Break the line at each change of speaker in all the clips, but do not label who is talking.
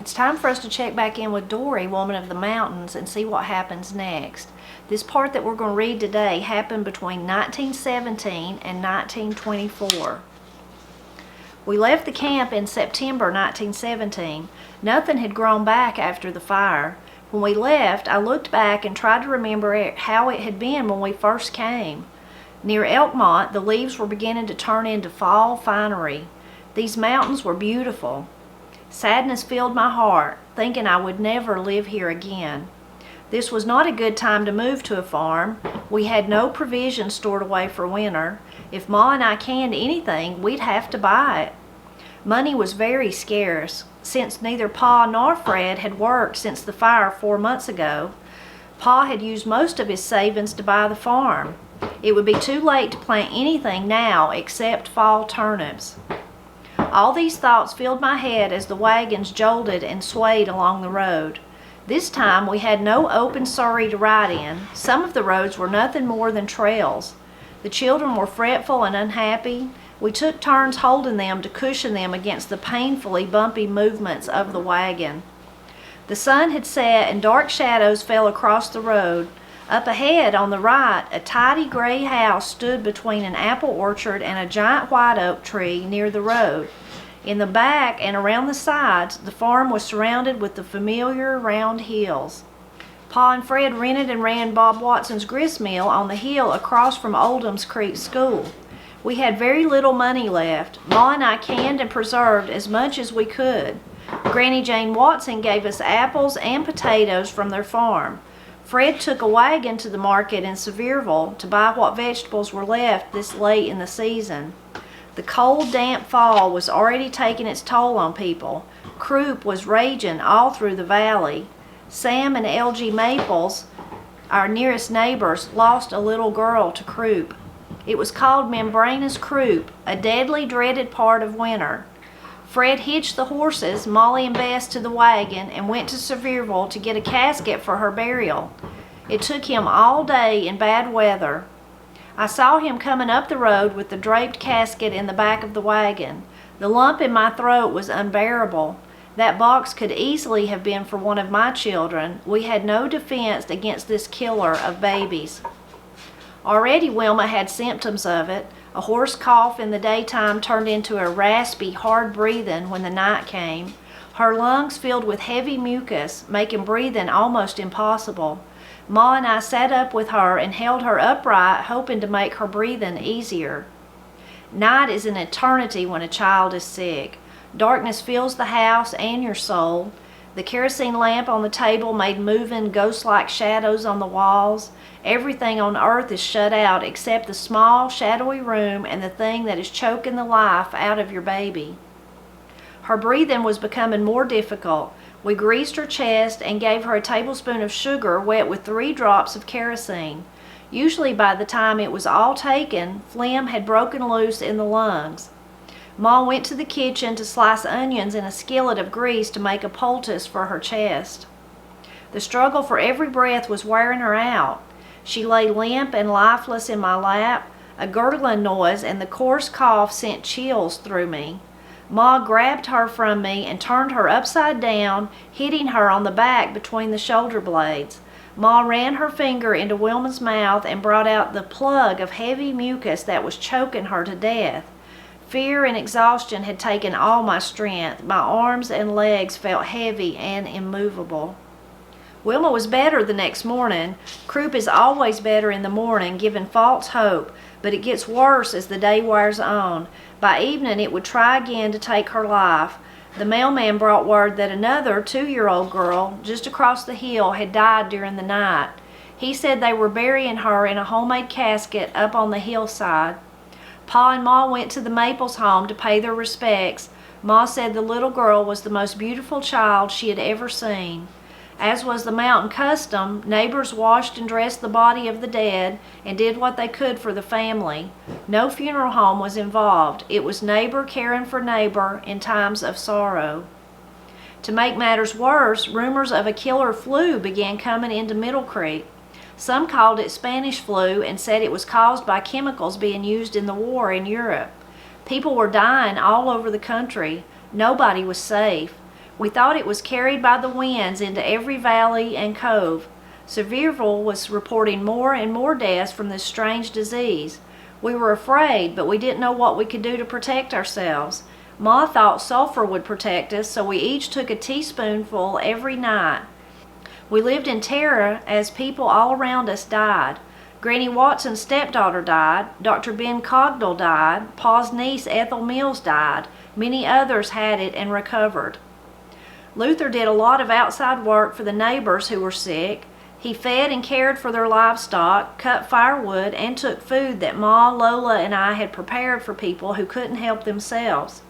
It's time for us to check back in with Dorie, Woman of the Mountains, and see what happens next. This part that we're going to read today happened between 1917 and 1924. We left the camp in September 1917. Nothing had grown back after the fire. When we left, I looked back and tried to remember how it had been when we first came. Near Elkmont, the leaves were beginning to turn into fall finery. These mountains were beautiful. Sadness filled my heart, thinking I would never live here again. This was not a good time to move to a farm. We had no provisions stored away for winter. If Ma and I canned anything, we'd have to buy it. Money was very scarce, since neither Pa nor Fred had worked since the fire 4 months ago. Pa had used most of his savings to buy the farm. It would be too late to plant anything now except fall turnips. All these thoughts filled my head as the wagons jolted and swayed along the road. This time we had no open Surrey to ride in. Some of the roads were nothing more than trails. The children were fretful and unhappy. We took turns holding them to cushion them against the painfully bumpy movements of the wagon. The sun had set and dark shadows fell across the road. Up ahead on the right, a tidy gray house stood between an apple orchard and a giant white oak tree near the road. In the back and around the sides, the farm was surrounded with the familiar round hills. Pa and Fred rented and ran Bob Watson's grist mill on the hill across from Oldham's Creek School. We had very little money left. Ma and I canned and preserved as much as we could. Granny Jane Watson gave us apples and potatoes from their farm. Fred took a wagon to the market in Sevierville to buy what vegetables were left this late in the season. The cold, damp fall was already taking its toll on people. Croup was raging all through the valley. Sam and L.G. Maples, our nearest neighbors, lost a little girl to croup. It was called membranous croup, a deadly dreaded part of winter. Fred hitched the horses, Molly and Bess, to the wagon and went to Sevierville to get a casket for her burial. It took him all day in bad weather. I saw him coming up the road with the draped casket in the back of the wagon. The lump in my throat was unbearable. That box could easily have been for one of my children. We had no defense against this killer of babies. Already Wilma had symptoms of it. A hoarse cough in the daytime turned into a raspy, hard breathing when the night came. Her lungs filled with heavy mucus, making breathing almost impossible. Ma and I sat up with her and held her upright, hoping to make her breathing easier. Night is an eternity when a child is sick. Darkness fills the house and your soul. The kerosene lamp on the table made moving, ghost-like shadows on the walls. Everything on earth is shut out except the small, shadowy room and the thing that is choking the life out of your baby. Her breathing was becoming more difficult. We greased her chest and gave her a tablespoon of sugar wet with 3 drops of kerosene. Usually by the time it was all taken, phlegm had broken loose in the lungs. Ma went to the kitchen to slice onions in a skillet of grease to make a poultice for her chest. The struggle for every breath was wearing her out. She lay limp and lifeless in my lap. A gurgling noise and the coarse cough sent chills through me. Ma grabbed her from me and turned her upside down, hitting her on the back between the shoulder blades. Ma ran her finger into Wilma's mouth and brought out the plug of heavy mucus that was choking her to death. Fear and exhaustion had taken all my strength. My arms and legs felt heavy and immovable. Wilma was better the next morning. Croup is always better in the morning, giving false hope, but it gets worse as the day wears on. By evening, it would try again to take her life. The mailman brought word that another 2-year-old girl just across the hill had died during the night. He said they were burying her in a homemade casket up on the hillside. Pa and Ma went to the Maples home to pay their respects. Ma said the little girl was the most beautiful child she had ever seen. As was the mountain custom, neighbors washed and dressed the body of the dead and did what they could for the family. No funeral home was involved. It was neighbor caring for neighbor in times of sorrow. To make matters worse, rumors of a killer flu began coming into Middle Creek. Some called it Spanish flu and said it was caused by chemicals being used in the war in Europe. People were dying all over the country. Nobody was safe. We thought it was carried by the winds into every valley and cove. Sevierville was reporting more and more deaths from this strange disease. We were afraid, but we didn't know what we could do to protect ourselves. Ma thought sulfur would protect us, so we each took a teaspoonful every night. We lived in terror as people all around us died. Granny Watson's stepdaughter died, Dr. Ben Cogdell died, Pa's niece Ethel Mills died. Many others had it and recovered. Luther did a lot of outside work for the neighbors who were sick. He fed and cared for their livestock, cut firewood, and took food that Ma, Lola, and I had prepared for people who couldn't help themselves.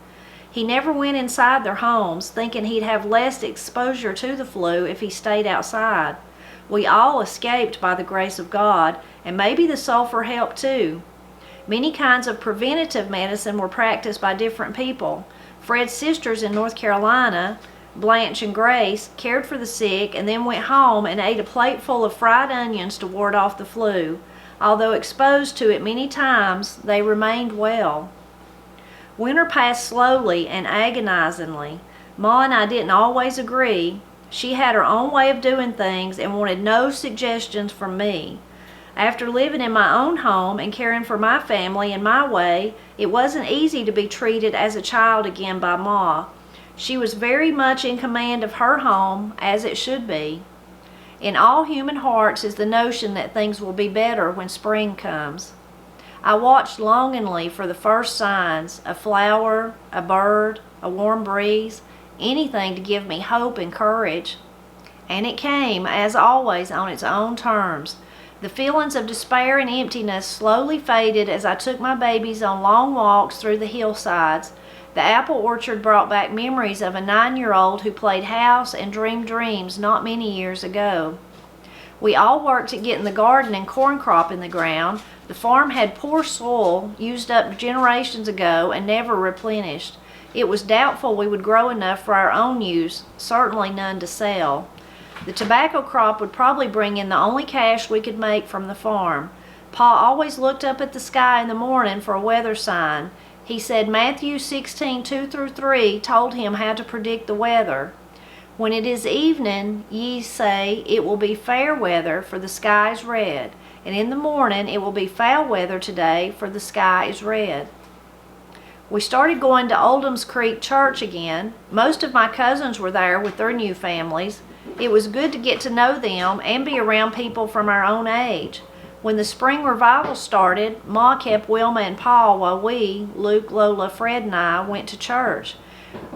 He never went inside their homes, thinking he'd have less exposure to the flu if he stayed outside. We all escaped by the grace of God, and maybe the sulfur helped too. Many kinds of preventative medicine were practiced by different people. Fred's sisters in North Carolina, Blanche and Grace, cared for the sick and then went home and ate a plate full of fried onions to ward off the flu. Although exposed to it many times, they remained well. Winter passed slowly and agonizingly. Ma and I didn't always agree. She had her own way of doing things and wanted no suggestions from me. After living in my own home and caring for my family in my way, it wasn't easy to be treated as a child again by Ma. She was very much in command of her home, as it should be. In all human hearts is the notion that things will be better when spring comes. I watched longingly for the first signs, a flower, a bird, a warm breeze, anything to give me hope and courage. And it came, as always, on its own terms. The feelings of despair and emptiness slowly faded as I took my babies on long walks through the hillsides. The apple orchard brought back memories of a 9-year-old who played house and dreamed dreams not many years ago. We all worked at getting the garden and corn crop in the ground. The farm had poor soil, used up generations ago and never replenished. It was doubtful we would grow enough for our own use, certainly none to sell. The tobacco crop would probably bring in the only cash we could make from the farm. Pa always looked up at the sky in the morning for a weather sign. He said Matthew 16:2-3 told him how to predict the weather. When it is evening, ye say, it will be fair weather, for the sky is red. And in the morning, it will be foul weather today, for the sky is red. We started going to Oldham's Creek Church again. Most of my cousins were there with their new families. It was good to get to know them and be around people from our own age. When the spring revival started, Ma kept Wilma and Paul while we, Luke, Lola, Fred, and I, went to church.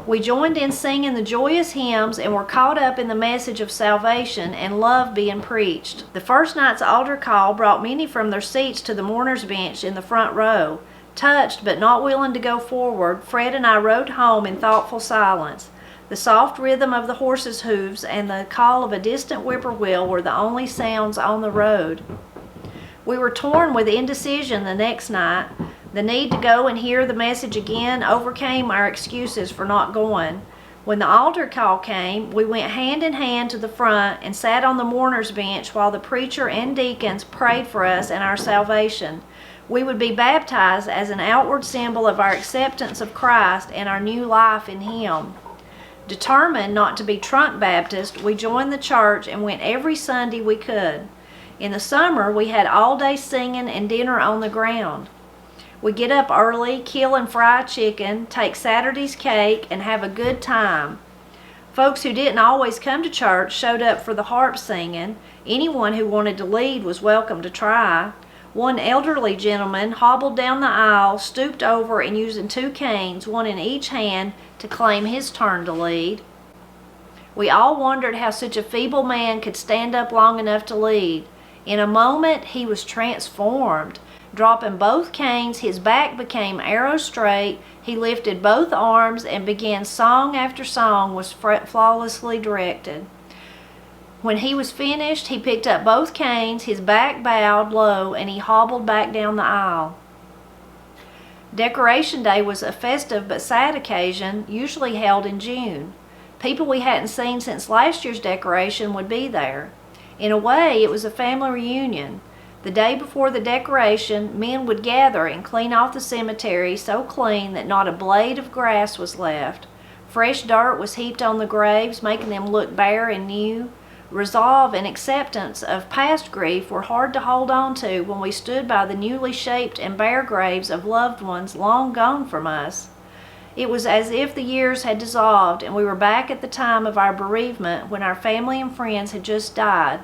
We joined in singing the joyous hymns and were caught up in the message of salvation and love being preached. The first night's altar call brought many from their seats to the mourner's bench in the front row. Touched but not willing to go forward, Fred and I rode home in thoughtful silence. The soft rhythm of the horses' hooves and the call of a distant whippoorwill were the only sounds on the road. We were torn with indecision the next night. The need to go and hear the message again overcame our excuses for not going. When the altar call came, we went hand in hand to the front and sat on the mourner's bench while the preacher and deacons prayed for us and our salvation. We would be baptized as an outward symbol of our acceptance of Christ and our new life in Him. Determined not to be trunk Baptist, we joined the church and went every Sunday we could. In the summer, we had all-day singing and dinner on the ground. We get up early, kill and fry chicken, take Saturday's cake, and have a good time. Folks who didn't always come to church showed up for the harp singing. Anyone who wanted to lead was welcome to try. One elderly gentleman hobbled down the aisle, stooped over, and using 2 canes, one in each hand, to claim his turn to lead. We all wondered how such a feeble man could stand up long enough to lead. In a moment, he was transformed. Dropping both canes, his back became arrow straight. He lifted both arms and began song after song was flawlessly directed. When he was finished, he picked up both canes, his back bowed low, and he hobbled back down the aisle. Decoration Day was a festive but sad occasion, usually held in June. People we hadn't seen since last year's decoration would be there. In a way, it was a family reunion. The day before the decoration, men would gather and clean off the cemetery so clean that not a blade of grass was left. Fresh dirt was heaped on the graves, making them look bare and new. Resolve and acceptance of past grief were hard to hold on to when we stood by the newly shaped and bare graves of loved ones long gone from us. It was as if the years had dissolved and we were back at the time of our bereavement when our family and friends had just died.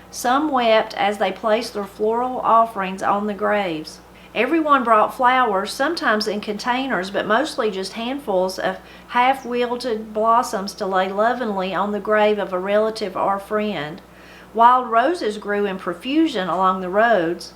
Some wept as they placed their floral offerings on the graves. Everyone brought flowers, sometimes in containers, but mostly just handfuls of half-wilted blossoms to lay lovingly on the grave of a relative or friend. Wild roses grew in profusion along the roads.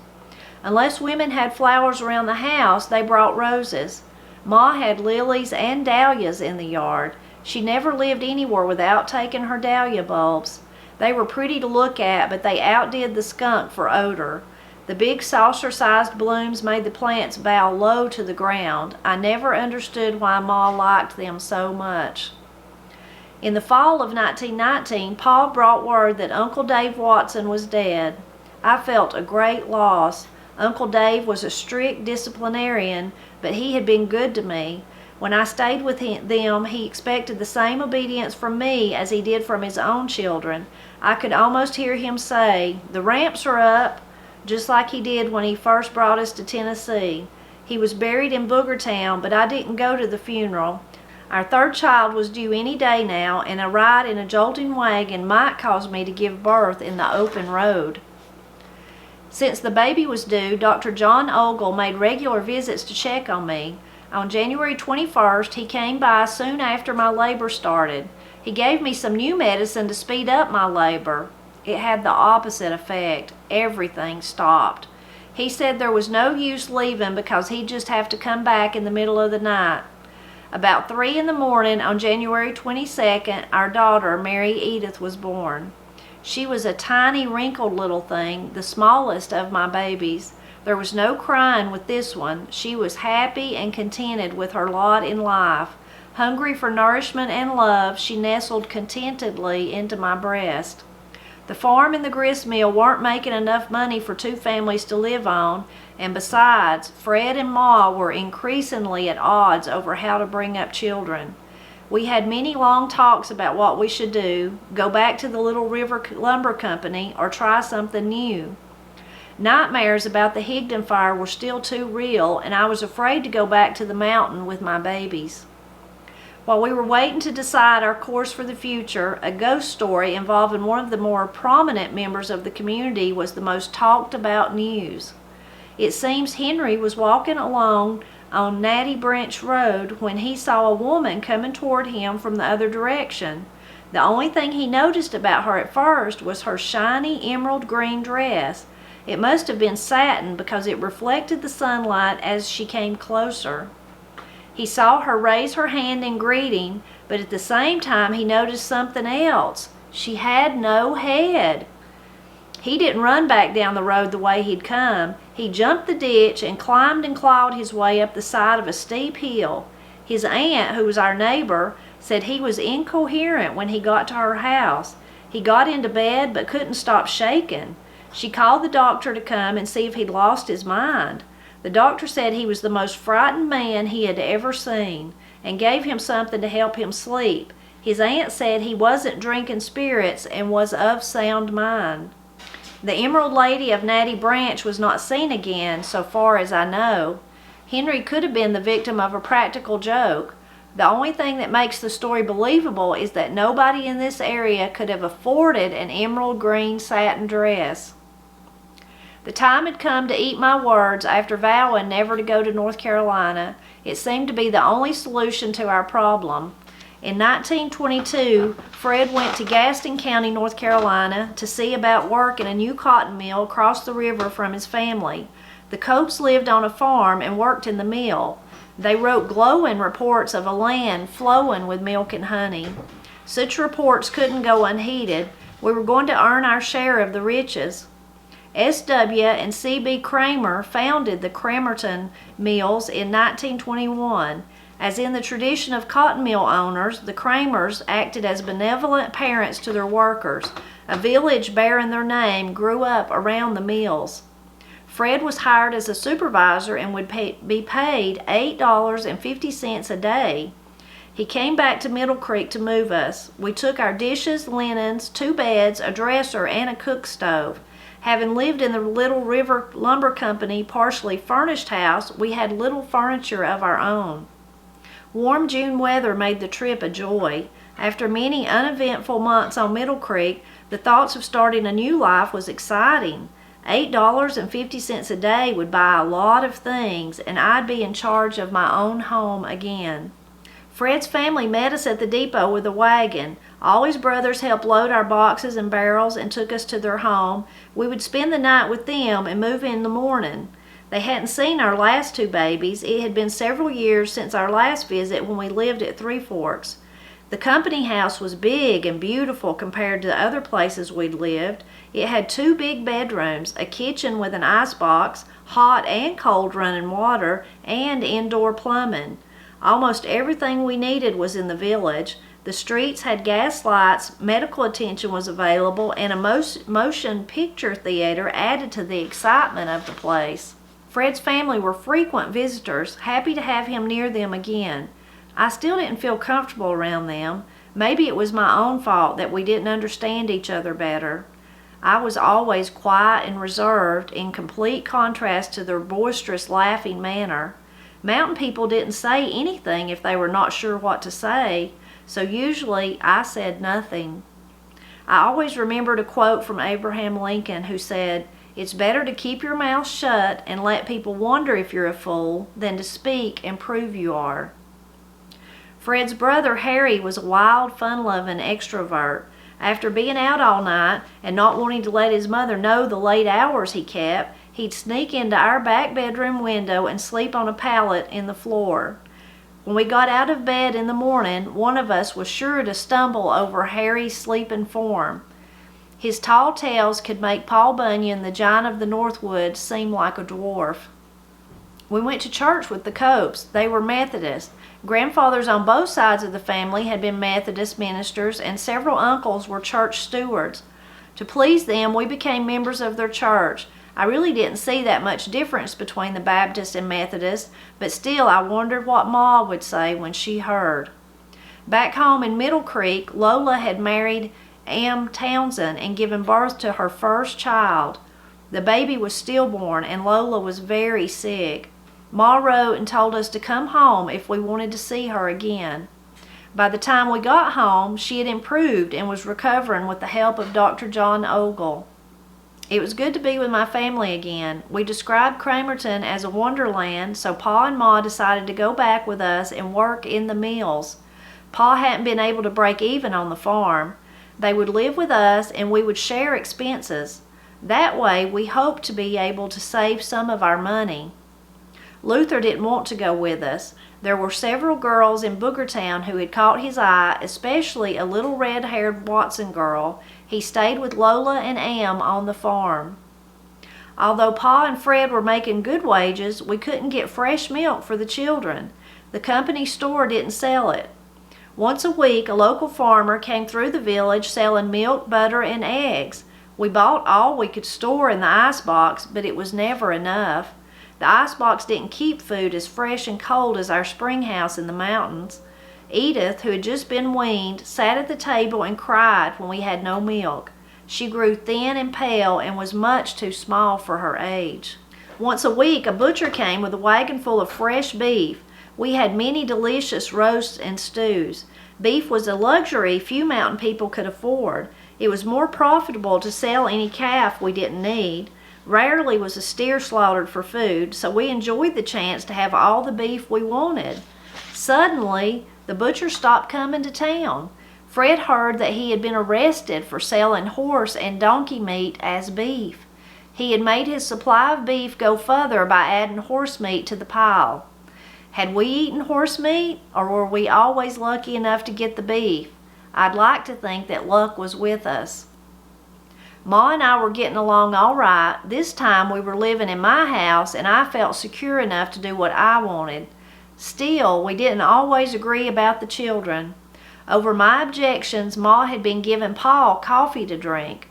Unless women had flowers around the house, they brought roses. Ma had lilies and dahlias in the yard. She never lived anywhere without taking her dahlia bulbs. They were pretty to look at, but they outdid the skunk for odor. The big saucer-sized blooms made the plants bow low to the ground. I never understood why Ma liked them so much. In the fall of 1919, Pa brought word that Uncle Dave Watson was dead. I felt a great loss. Uncle Dave was a strict disciplinarian, but he had been good to me. When I stayed with them, he expected the same obedience from me as he did from his own children. I could almost hear him say, "The ramps are up," just like he did when he first brought us to Tennessee. He was buried in Boogertown, but I didn't go to the funeral. Our third child was due any day now, and a ride in a jolting wagon might cause me to give birth in the open road. Since the baby was due, Dr. John Ogle made regular visits to check on me. On January 21st, he came by soon after my labor started. He gave me some new medicine to speed up my labor. It had the opposite effect. Everything stopped. He said there was no use leaving because he'd just have to come back in the middle of the night. About 3 in the morning on January 22nd, our daughter, Mary Edith, was born. She was a tiny, wrinkled little thing, the smallest of my babies. There was no crying with this one. She was happy and contented with her lot in life. Hungry for nourishment and love, she nestled contentedly into my breast. The farm and the grist mill weren't making enough money for 2 families to live on, and besides, Fred and Ma were increasingly at odds over how to bring up children. We had many long talks about what we should do, go back to the Little River Lumber Company, or try something new. Nightmares about the Higdon fire were still too real, and I was afraid to go back to the mountain with my babies. While we were waiting to decide our course for the future, a ghost story involving one of the more prominent members of the community was the most talked about news. It seems Henry was walking along on Natty Branch Road when he saw a woman coming toward him from the other direction. The only thing he noticed about her at first was her shiny emerald green dress. It must have been satin because it reflected the sunlight as she came closer. He saw her raise her hand in greeting, but at the same time he noticed something else. She had no head. He didn't run back down the road the way he'd come. He jumped the ditch and climbed and clawed his way up the side of a steep hill. His aunt, who was our neighbor, said he was incoherent when he got to her house. He got into bed but couldn't stop shaking. She called the doctor to come and see if he'd lost his mind. The doctor said he was the most frightened man he had ever seen and gave him something to help him sleep. His aunt said he wasn't drinking spirits and was of sound mind. The Emerald Lady of Natty Branch was not seen again, so far as I know. Henry could have been the victim of a practical joke. The only thing that makes the story believable is that nobody in this area could have afforded an emerald green satin dress. The time had come to eat my words after vowing never to go to North Carolina. It seemed to be the only solution to our problem. In 1922, Fred went to Gaston County, North Carolina to see about work in a new cotton mill across the river from his family. The Copes lived on a farm and worked in the mill. They wrote glowing reports of a land flowing with milk and honey. Such reports couldn't go unheeded. We were going to earn our share of the riches. S.W. and C.B. Kramer founded the Cramerton Mills in 1921. As in the tradition of cotton mill owners, the Kramers acted as benevolent parents to their workers. A village bearing their name grew up around the mills. Fred was hired as a supervisor and would be paid $8.50 a day. He came back to Middle Creek to move us. We took our dishes, linens, 2 beds, a dresser, and a cook stove. Having lived in the Little River Lumber Company partially furnished house, we had little furniture of our own. Warm June weather made the trip a joy. After many uneventful months on Middle Creek, the thoughts of starting a new life was exciting. $8.50 a day would buy a lot of things, and I'd be in charge of my own home again. Fred's family met us at the depot with a wagon. All his brothers helped load our boxes and barrels and took us to their home. We would spend the night with them and move in the morning. They hadn't seen our last 2 babies. It had been several years since our last visit when we lived at Three Forks. The company house was big and beautiful compared to other places we'd lived. It had 2 big bedrooms, a kitchen with an icebox, hot and cold running water, and indoor plumbing. Almost everything we needed was in the village. The streets had gas lights, medical attention was available, and a motion picture theater added to the excitement of the place. Fred's family were frequent visitors, happy to have him near them again. I still didn't feel comfortable around them. Maybe it was my own fault that we didn't understand each other better. I was always quiet and reserved, in complete contrast to their boisterous, laughing manner. Mountain people didn't say anything if they were not sure what to say, so usually I said nothing. I always remembered a quote from Abraham Lincoln who said, "It's better to keep your mouth shut and let people wonder if you're a fool than to speak and prove you are." Fred's brother Harry was a wild, fun-loving extrovert. After being out all night and not wanting to let his mother know the late hours he kept, he'd sneak into our back bedroom window and sleep on a pallet in the floor. When we got out of bed in the morning, one of us was sure to stumble over Harry's sleeping form. His tall tales could make Paul Bunyan, the giant of the Northwoods, seem like a dwarf. We went to church with the Copes. They were Methodists. Grandfathers on both sides of the family had been Methodist ministers, and several uncles were church stewards. To please them, we became members of their church. I really didn't see that much difference between the Baptists and Methodists, but still I wondered what Ma would say when she heard. Back home in Middle Creek, Lola had married Am Townsend and given birth to her first child. The baby was stillborn and Lola was very sick. Ma wrote and told us to come home if we wanted to see her again. By the time we got home, she had improved and was recovering with the help of Dr. John Ogle. It was good to be with my family again. We described Cramerton as a wonderland, so Pa and Ma decided to go back with us and work in the mills. Pa hadn't been able to break even on the farm. They would live with us and we would share expenses. That way, we hoped to be able to save some of our money. Luther didn't want to go with us. There were several girls in Boogertown who had caught his eye, especially a little red-haired Watson girl. He stayed with Lola and Am on the farm. Although Pa and Fred were making good wages, we couldn't get fresh milk for the children. The company store didn't sell it. Once a week, a local farmer came through the village selling milk, butter, and eggs. We bought all we could store in the icebox, but it was never enough. The icebox didn't keep food as fresh and cold as our spring house in the mountains. Edith, who had just been weaned, sat at the table and cried when we had no milk. She grew thin and pale and was much too small for her age. Once a week, a butcher came with a wagon full of fresh beef. We had many delicious roasts and stews. Beef was a luxury few mountain people could afford. It was more profitable to sell any calf we didn't need. Rarely was a steer slaughtered for food, so we enjoyed the chance to have all the beef we wanted. Suddenly, the butcher stopped coming to town. Fred heard that he had been arrested for selling horse and donkey meat as beef. He had made his supply of beef go further by adding horse meat to the pile. Had we eaten horse meat, or were we always lucky enough to get the beef? I'd like to think that luck was with us. Ma and I were getting along all right. This time we were living in my house and I felt secure enough to do what I wanted. Still, we didn't always agree about the children. Over my objections, Ma had been giving Paul coffee to drink.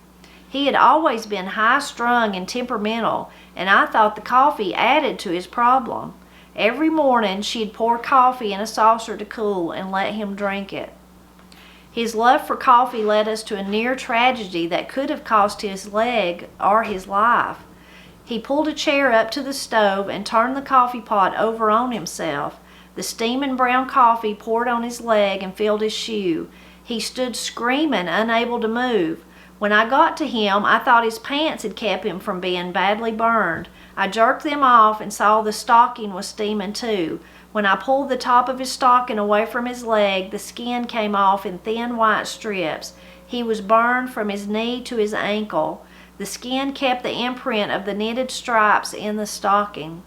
He had always been high-strung and temperamental, and I thought the coffee added to his problem. Every morning she'd pour coffee in a saucer to cool and let him drink it. His love for coffee led us to a near tragedy that could have cost his leg or his life. He pulled a chair up to the stove and turned the coffee pot over on himself. The steaming brown coffee poured on his leg and filled his shoe. He stood screaming, unable to move. When I got to him, I thought his pants had kept him from being badly burned. I jerked them off and saw the stocking was steaming too. When I pulled the top of his stocking away from his leg, the skin came off in thin white strips. He was burned from his knee to his ankle. The skin kept the imprint of the knitted stripes in the stocking.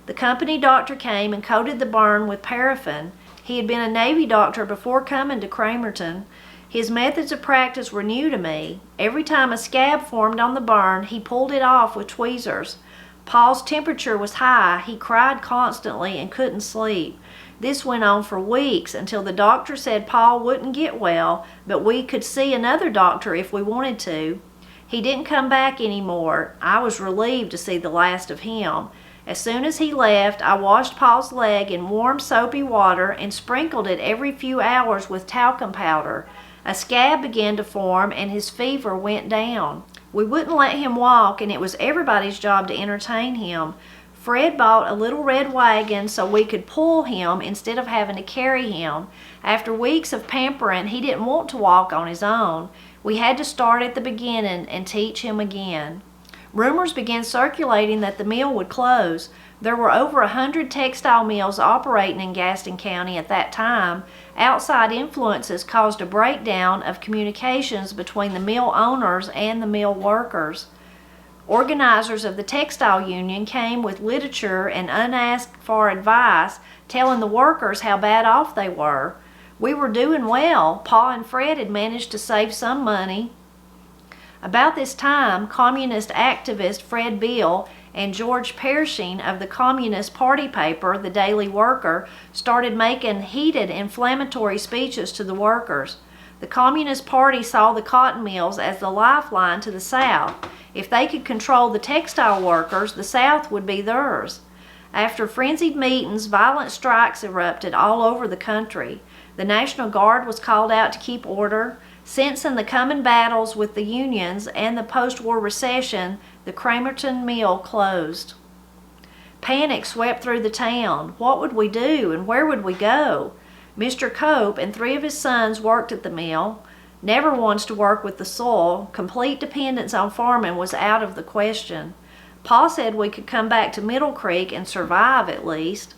The company doctor came and coated the burn with paraffin. He had been a Navy doctor before coming to Cramerton. His methods of practice were new to me. Every time a scab formed on the burn, he pulled it off with tweezers. Paul's temperature was high. He cried constantly and couldn't sleep. This went on for weeks until the doctor said Paul wouldn't get well, but we could see another doctor if we wanted to. He didn't come back anymore. I was relieved to see the last of him. As soon as he left, I washed Paul's leg in warm soapy water and sprinkled it every few hours with talcum powder. A scab began to form and his fever went down. We wouldn't let him walk, and it was everybody's job to entertain him. Fred bought a little red wagon so we could pull him instead of having to carry him. After weeks of pampering, he didn't want to walk on his own. We had to start at the beginning and teach him again. Rumors began circulating that the mill would close. There were over 100 textile mills operating in Gaston County at that time. Outside influences caused a breakdown of communications between the mill owners and the mill workers. Organizers of the textile union came with literature and unasked for advice, telling the workers how bad off they were. We were doing well. Pa and Fred had managed to save some money. About this time, communist activist Fred Beale and George Pershing of the Communist Party paper, The Daily Worker, started making heated, inflammatory speeches to the workers. The Communist Party saw the cotton mills as the lifeline to the South. If they could control the textile workers, the South would be theirs. After frenzied meetings, violent strikes erupted all over the country. The National Guard was called out to keep order. Sensing the coming battles with the unions and the post-war recession, the Cramerton mill closed. Panic swept through the town. What would we do and where would we go? Mr. Cope and 3 of his sons worked at the mill. Never wants to work with the soil. Complete dependence on farming was out of the question. Pa said we could come back to Middle Creek and survive at least.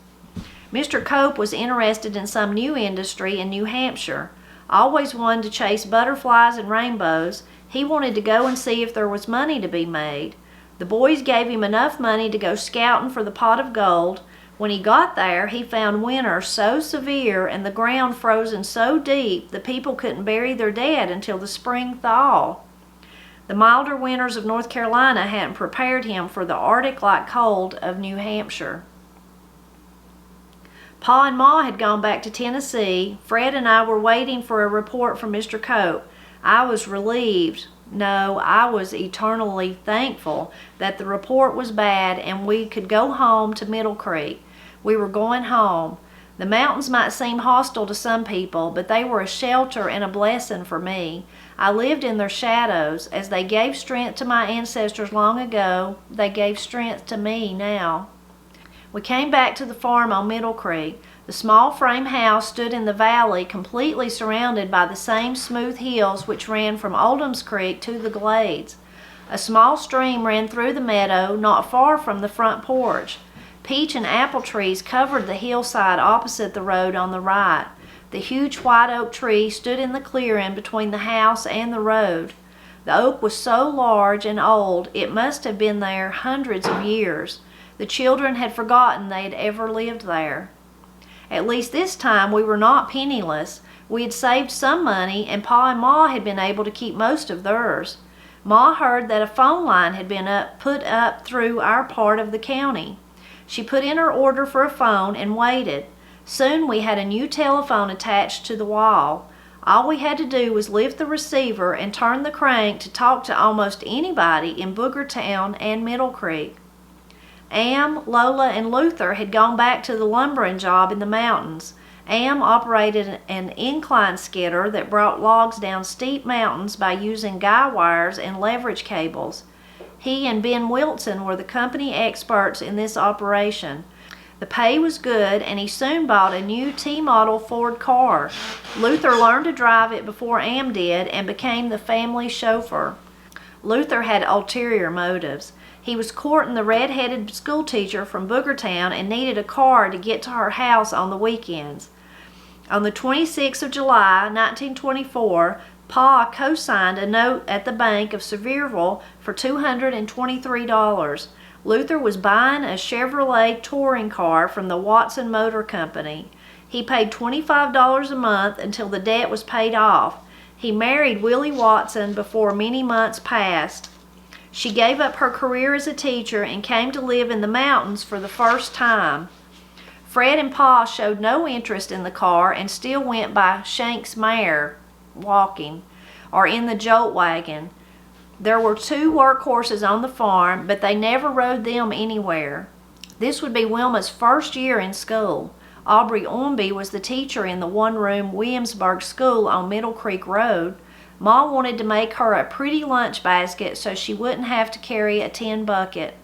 Mr. Cope was interested in some new industry in New Hampshire. Always wanted to chase butterflies and rainbows. He wanted to go and see if there was money to be made. The boys gave him enough money to go scouting for the pot of gold. When he got there, he found winter so severe and the ground frozen so deep the people couldn't bury their dead until the spring thaw. The milder winters of North Carolina hadn't prepared him for the Arctic-like cold of New Hampshire. Pa and Ma had gone back to Tennessee. Fred and I were waiting for a report from Mr. Cope. I was relieved. No, I was eternally thankful that the report was bad and we could go home to Middle Creek. We were going home. The mountains might seem hostile to some people, but they were a shelter and a blessing for me. I lived in their shadows. As they gave strength to my ancestors long ago, they gave strength to me now. We came back to the farm on Middle Creek. The small frame house stood in the valley, completely surrounded by the same smooth hills which ran from Oldham's Creek to the glades. A small stream ran through the meadow, not far from the front porch. Peach and apple trees covered the hillside opposite the road on the right. The huge white oak tree stood in the clearing between the house and the road. The oak was so large and old it must have been there hundreds of years. The children had forgotten they had ever lived there. At least this time we were not penniless. We had saved some money, and Pa and Ma had been able to keep most of theirs. Ma heard that a phone line had been put up through our part of the county. She put in her order for a phone and waited. Soon we had a new telephone attached to the wall. All we had to do was lift the receiver and turn the crank to talk to almost anybody in Boogertown and Middle Creek. Am, Lola, and Luther had gone back to the lumbering job in the mountains. Am operated an incline skidder that brought logs down steep mountains by using guy wires and leverage cables. He and Ben Wilson were the company experts in this operation. The pay was good, and he soon bought a new T-model Ford car. Luther learned to drive it before Am did and became the family chauffeur. Luther had ulterior motives. He was courting the red-headed schoolteacher from Boogertown and needed a car to get to her house on the weekends. On the 26th of July, 1924, Pa co-signed a note at the Bank of Sevierville for $223. Luther was buying a Chevrolet touring car from the Watson Motor Company. He paid $25 a month until the debt was paid off. He married Willie Watson before many months passed. She gave up her career as a teacher and came to live in the mountains for the first time. Fred and Pa showed no interest in the car and still went by Shank's mare, walking, or in the jolt wagon. There were 2 workhorses on the farm, but they never rode them anywhere. This would be Wilma's first year in school. Aubrey Ormby was the teacher in the one-room Williamsburg school on Middle Creek Road. Ma wanted to make her a pretty lunch basket so she wouldn't have to carry a tin bucket.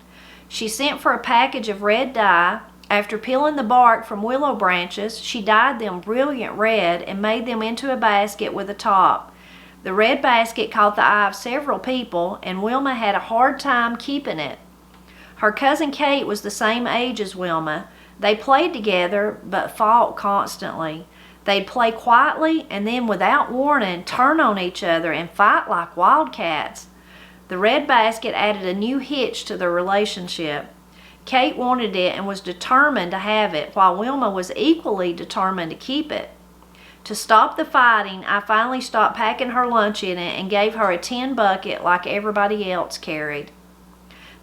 She sent for a package of red dye. After peeling the bark from willow branches, she dyed them brilliant red and made them into a basket with a top. The red basket caught the eye of several people, and Wilma had a hard time keeping it. Her cousin Kate was the same age as Wilma. They played together, but fought constantly. They'd play quietly and then, without warning, turn on each other and fight like wildcats. The red basket added a new hitch to their relationship. Kate wanted it and was determined to have it, while Wilma was equally determined to keep it. To stop the fighting, I finally stopped packing her lunch in it and gave her a tin bucket like everybody else carried.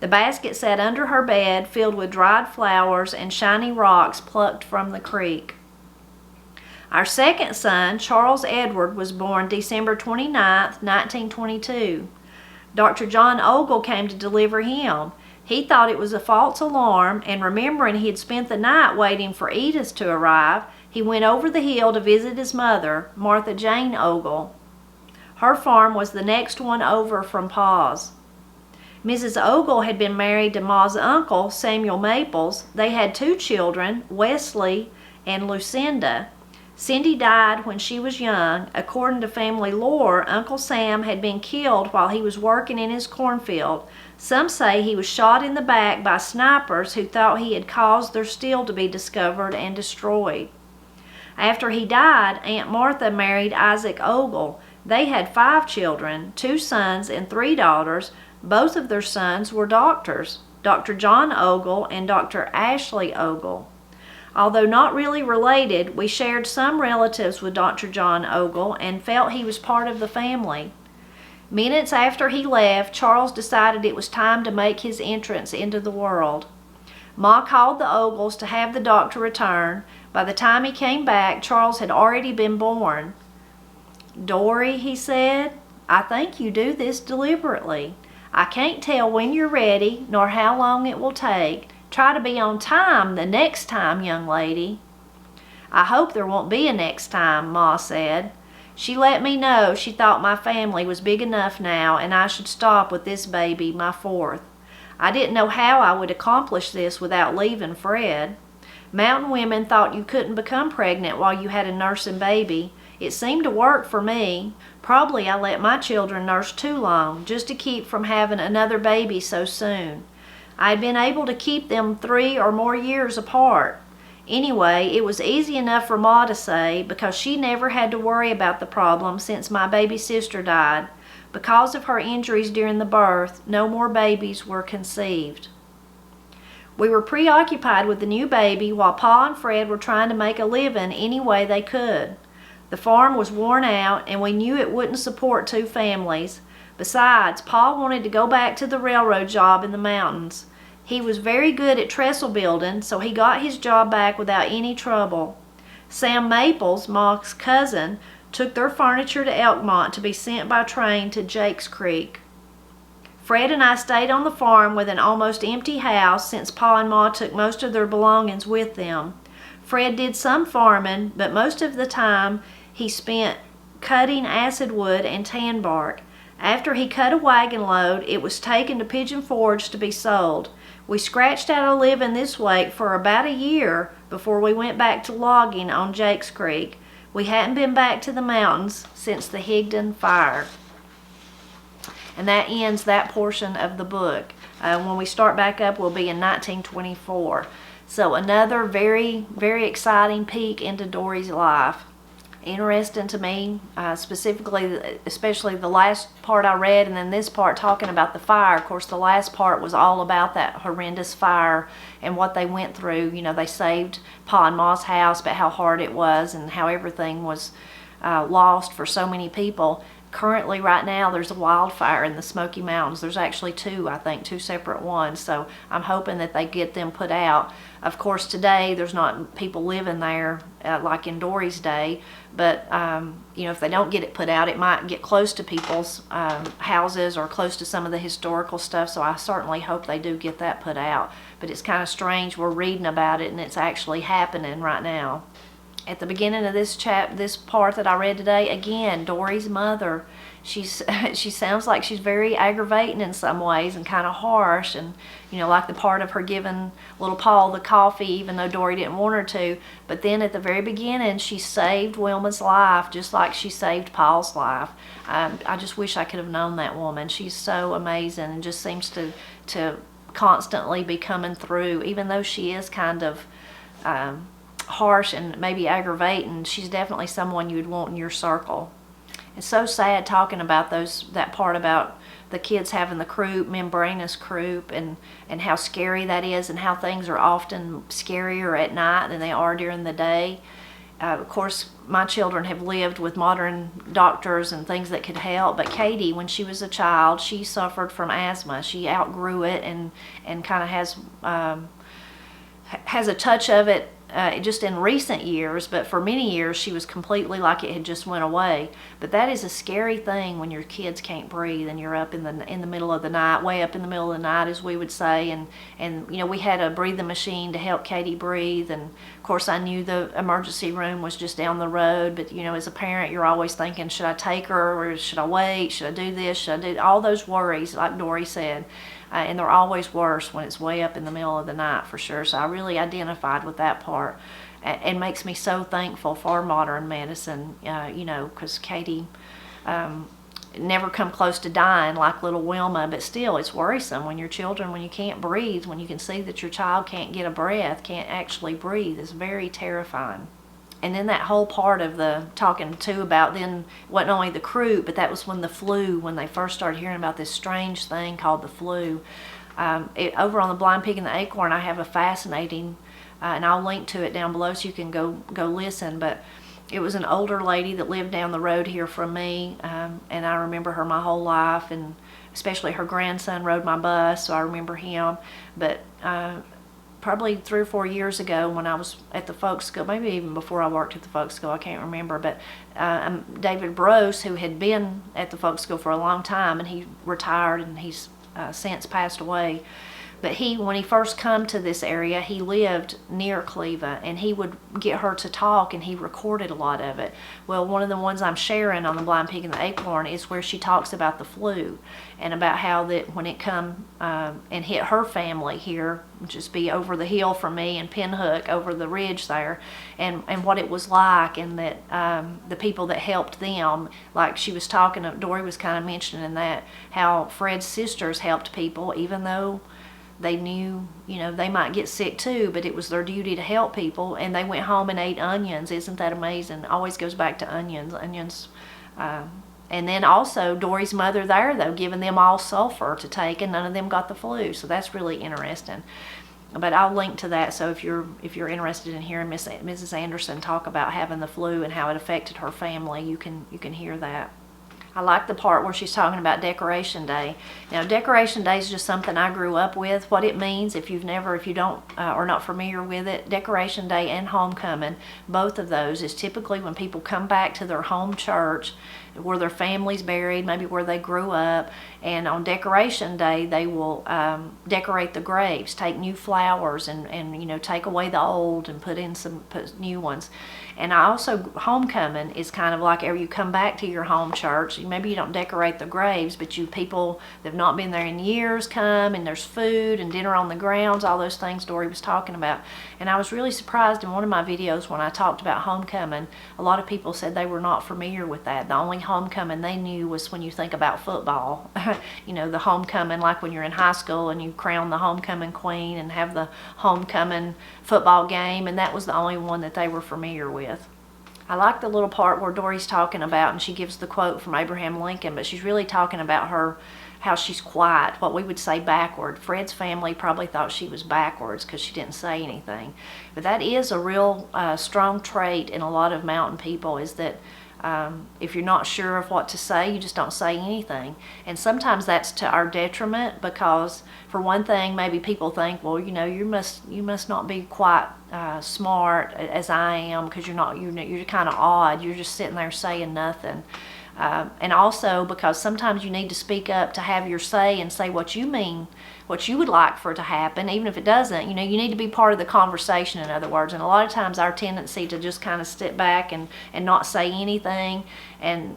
The basket sat under her bed, filled with dried flowers and shiny rocks plucked from the creek. Our second son, Charles Edward, was born December 29, 1922. Dr. John Ogle came to deliver him. He thought it was a false alarm, and remembering he had spent the night waiting for Edith to arrive, he went over the hill to visit his mother, Martha Jane Ogle. Her farm was the next one over from Pa's. Mrs. Ogle had been married to Ma's uncle, Samuel Maples. They had 2 children, Wesley and Lucinda. Cindy died when she was young. According to family lore, Uncle Sam had been killed while he was working in his cornfield. Some say he was shot in the back by snipers who thought he had caused their steel to be discovered and destroyed. After he died, Aunt Martha married Isaac Ogle. They had 5 children, 2 sons and 3 daughters. Both of their sons were doctors, Dr. John Ogle and Dr. Ashley Ogle. Although not really related, we shared some relatives with Dr. John Ogle and felt he was part of the family. Minutes after he left, Charles decided it was time to make his entrance into the world. Ma called the Ogles to have the doctor return. By the time he came back, Charles had already been born. "Dorie," he said, "I think you do this deliberately. I can't tell when you're ready, nor how long it will take. Try to be on time the next time, young lady." "I hope there won't be a next time," Ma said. She let me know she thought my family was big enough now and I should stop with this baby, my 4th. I didn't know how I would accomplish this without leaving Fred. Mountain women thought you couldn't become pregnant while you had a nursing baby. It seemed to work for me. Probably I let my children nurse too long, just to keep from having another baby so soon. I had been able to keep them 3 or more years apart. Anyway, it was easy enough for Ma to say, because she never had to worry about the problem since my baby sister died. Because of her injuries during the birth, no more babies were conceived. We were preoccupied with the new baby while Pa and Fred were trying to make a living any way they could. The farm was worn out, and we knew it wouldn't support 2 families. Besides, Pa wanted to go back to the railroad job in the mountains. He was very good at trestle building, so he got his job back without any trouble. Sam Maples, Ma's cousin, took their furniture to Elkmont to be sent by train to Jakes Creek. Fred and I stayed on the farm with an almost empty house since Pa and Ma took most of their belongings with them. Fred did some farming, but most of the time he spent cutting acid wood and tan bark. After he cut a wagon load, it was taken to Pigeon Forge to be sold. We scratched out a living this way for about a year before we went back to logging on Jakes Creek. We hadn't been back to the mountains since the Higdon fire. And that ends that portion of the book. When we start back up, we'll be in 1924. So another very, very exciting peek into Dorie's life. Interesting to me, specifically, especially the last part I read, and then this part talking about the fire. Of course, the last part was all about that horrendous fire and what they went through. You know, they saved Pa and Ma's house, but how hard it was and how everything was lost for so many people. Currently, right now, there's a wildfire in the Smoky Mountains. There's actually two, I think, two separate ones. So I'm hoping that they get them put out. Of course, today, there's not people living there like in Dorie's day. But, you know, if they don't get it put out, it might get close to people's houses or close to some of the historical stuff. So I certainly hope they do get that put out. But it's kind of strange. We're reading about it, and it's actually happening right now. At the beginning of this part that I read today, again, Dorie's mother, she sounds like she's very aggravating in some ways and kind of harsh, and you know, like the part of her giving little Paul the coffee even though Dorie didn't want her to. But then at the very beginning, she saved Wilma's life just like she saved Paul's life. I just wish I could have known that woman. She's so amazing and just seems to constantly be coming through, even though she is kind of harsh and maybe aggravating. She's definitely someone you would want in your circle. It's so sad talking about that part about the kids having the croup, membranous croup, and how scary that is, and how things are often scarier at night than they are during the day. Of course, my children have lived with modern doctors and things that could help, but Katie, when she was a child, she suffered from asthma. She outgrew it and kind of has a touch of it just in recent years, but for many years she was completely like it had just went away. But that is a scary thing when your kids can't breathe and you're up in the middle of the night, way up in the middle of the night, as we would say, and you know, we had a breathing machine to help Katie breathe, and of course I knew the emergency room was just down the road, but you know, as a parent you're always thinking, should I take her, or should I wait, should I do this, should I do all those worries, like Dorie said. And they're always worse when it's way up in the middle of the night, for sure. So I really identified with that part. It makes me so thankful for modern medicine, you know, because Katie never come close to dying like little Wilma, but still it's worrisome when your children, when you can't breathe, when you can see that your child can't get a breath, can't actually breathe. It's very terrifying. And then that whole part of the talking too about then wasn't only the croup, but that was when the flu, when they first started hearing about this strange thing called the flu. Over on the Blind Pig and the Acorn, I have a fascinating, and I'll link to it down below so you can go listen. But it was an older lady that lived down the road here from me, and I remember her my whole life, and especially her grandson rode my bus, so I remember him. But probably 3 or 4 years ago when I was at the folk school, maybe even before I worked at the folk school, I can't remember, but David Brose, who had been at the folk school for a long time, and he retired and he's since passed away. But when he first come to this area, he lived near Cleva, and he would get her to talk, and he recorded a lot of it. Well, one of the ones I'm sharing on the Blind Pig and the Acorn is where she talks about the flu, and about how that when it come and hit her family here, just be over the hill from me in Pinhook, over the ridge there, and what it was like, and that the people that helped them, like she was talking, Dorie was kind of mentioning that, how Fred's sisters helped people, even though they knew, you know, they might get sick too, but it was their duty to help people, and they went home and ate onions. Isn't that amazing? Always goes back to onions. And then also Dorie's mother there, though, giving them all sulfur to take, and none of them got the flu. So that's really interesting. But I'll link to that. So if you're interested in hearing Mrs. Anderson talk about having the flu and how it affected her family, you can hear that. I like the part where she's talking about Decoration Day. Now, Decoration Day is just something I grew up with. What it means, if you don't, are not familiar with it, Decoration Day and Homecoming, both of those is typically when people come back to their home church. where their family's buried, maybe where they grew up. And on Decoration Day, they will decorate the graves, take new flowers, and you know, take away the old and put new ones. And I also, homecoming is kind of like every you come back to your home church. Maybe you don't decorate the graves, but people that have not been there in years come, and there's food and dinner on the grounds, all those things Dorie was talking about. And I was really surprised in one of my videos when I talked about homecoming, a lot of people said they were not familiar with that. The only homecoming they knew was when you think about football. You know, the homecoming, like when you're in high school and you crown the homecoming queen and have the homecoming football game, and that was the only one that they were familiar with. I like the little part where Dorie's talking about, and she gives the quote from Abraham Lincoln, but she's really talking about how she's quiet, what we would say backward. Fred's family probably thought she was backwards because she didn't say anything. But that is a real strong trait in a lot of mountain people, is that if you're not sure of what to say, you just don't say anything. And sometimes that's to our detriment, because for one thing, maybe people think, well, you know, you must not be quite smart as I am, because you're kind of odd. You're just sitting there saying nothing. And also because sometimes you need to speak up to have your say and say what you mean, what you would like for it to happen, even if it doesn't. You know, you need to be part of the conversation, in other words. And a lot of times our tendency to just kind of sit back and not say anything, and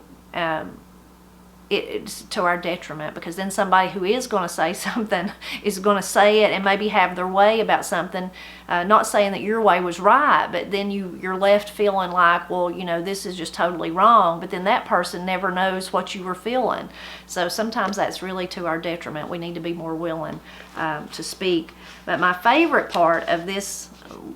it's to our detriment, because then somebody who is going to say something is going to say it and maybe have their way about something, not saying that your way was right, but then you're left feeling like, well, you know, this is just totally wrong, but then that person never knows what you were feeling. So sometimes that's really to our detriment. We need to be more willing to speak. But my favorite part of this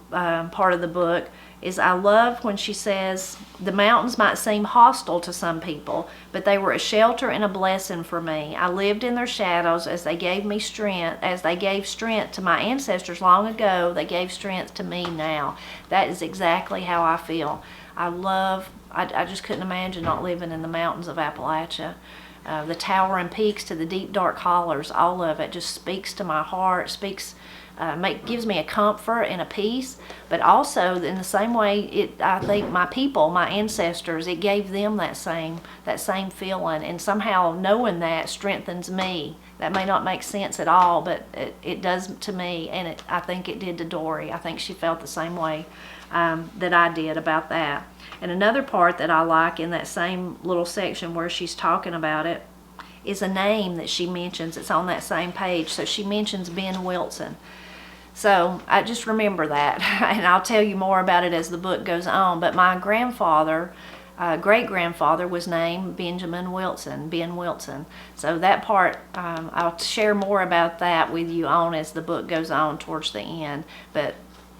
part of the book is I love when she says, the mountains might seem hostile to some people, but they were a shelter and a blessing for me. I lived in their shadows as they gave me strength, as they gave strength to my ancestors long ago, they gave strength to me now. That is exactly how I feel. I just couldn't imagine not living in the mountains of Appalachia. The towering peaks to the deep dark hollers, all of it just speaks to my heart, gives me a comfort and a peace. But also in the same way, I think my people, my ancestors, it gave them that same feeling, and somehow knowing that strengthens me. That may not make sense at all, but it does to me, and I think it did to Dorie. I think she felt the same way that I did about that. And another part that I like in that same little section where she's talking about it is a name that she mentions. It's on that same page. So she mentions Ben Wilson. So I just remember that, and I'll tell you more about it as the book goes on. But my grandfather, great-grandfather, was named Benjamin Wilson, Ben Wilson. So that part, I'll share more about that with you on as the book goes on towards the end. But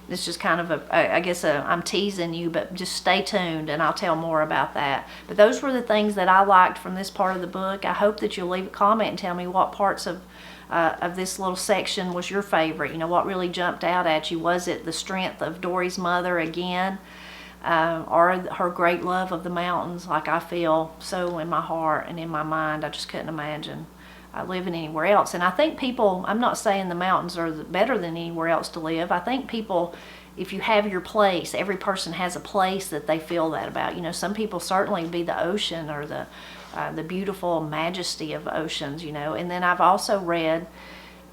it's just kind of I'm teasing you, but just stay tuned and I'll tell more about that. But those were the things that I liked from this part of the book. I hope that you'll leave a comment and tell me what parts of this little section was your favorite. You know, what really jumped out at you? Was it the strength of Dorie's mother again, or her great love of the mountains, like I feel so in my heart and in my mind? I just couldn't imagine living anywhere else. And I think people, I'm not saying the mountains are better than anywhere else to live. I think people, if you have your place, every person has a place that they feel that about. You know, some people certainly be the ocean, or the beautiful majesty of oceans, you know. And then I've also read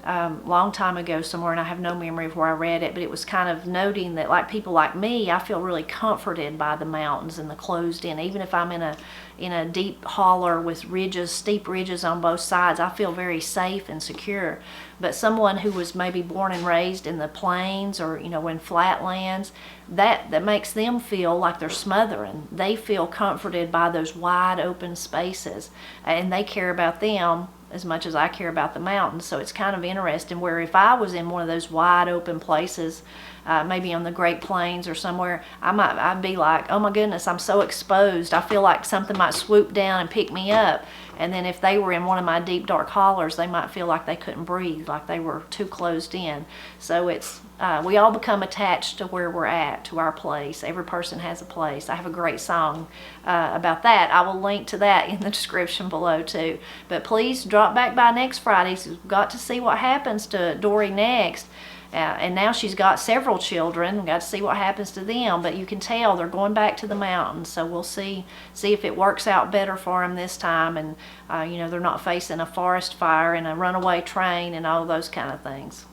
long time ago somewhere, and I have no memory of where I read it, but it was kind of noting that, like, people like me, I feel really comforted by the mountains and the closed in. Even if I'm in a deep holler with ridges, steep ridges on both sides, I feel very safe and secure. But someone who was maybe born and raised in the plains, or, you know, in flatlands, that makes them feel like they're smothering. They feel comforted by those wide open spaces, and they care about them as much as I care about the mountains. So it's kind of interesting, where if I was in one of those wide open places, maybe on the Great Plains or somewhere, I'd be like, oh my goodness, I'm so exposed. I feel like something might swoop down and pick me up. And then if they were in one of my deep dark hollers, they might feel like they couldn't breathe, like they were too closed in. So it's we all become attached to where we're at, to our place. Every person has a place. I have a great song about that. I will link to that in the description below too. But please drop back by next Friday. So we've got to see what happens to Dorie next. And now she's got several children. We got to see what happens to them, but you can tell they're going back to the mountains. So we'll see if it works out better for them this time, and you know, they're not facing a forest fire and a runaway train and all those kind of things.